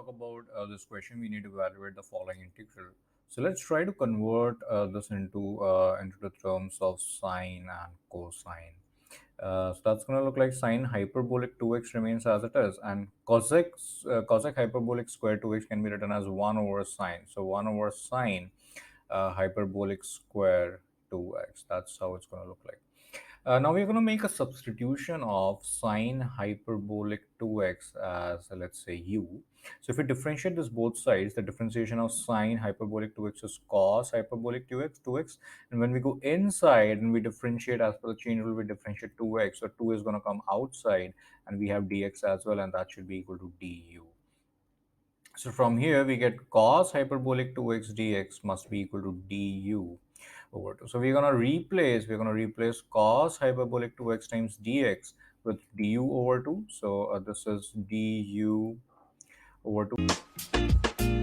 talk about this question, we need to evaluate the following integral. So let's try to convert this into the terms of sine and cosine. So that's going to look like sine hyperbolic 2x remains as it is, and cosec hyperbolic square 2x can be written as 1 over sine. So 1 over sine hyperbolic square 2x. That's how it's going to look like. Now we're going to make a substitution of sine hyperbolic 2x as, let's say, u. So if we differentiate this both sides, the differentiation of sine hyperbolic 2x is cos hyperbolic 2x. And when we go inside and we differentiate as per the chain rule, we differentiate 2x. So 2 is going to come outside and we have dx as well, and that should be equal to du. So from here we get cos hyperbolic 2x dx must be equal to du over 2. So we're going to replace cos hyperbolic 2x times dx with du over 2. So this is du over 2.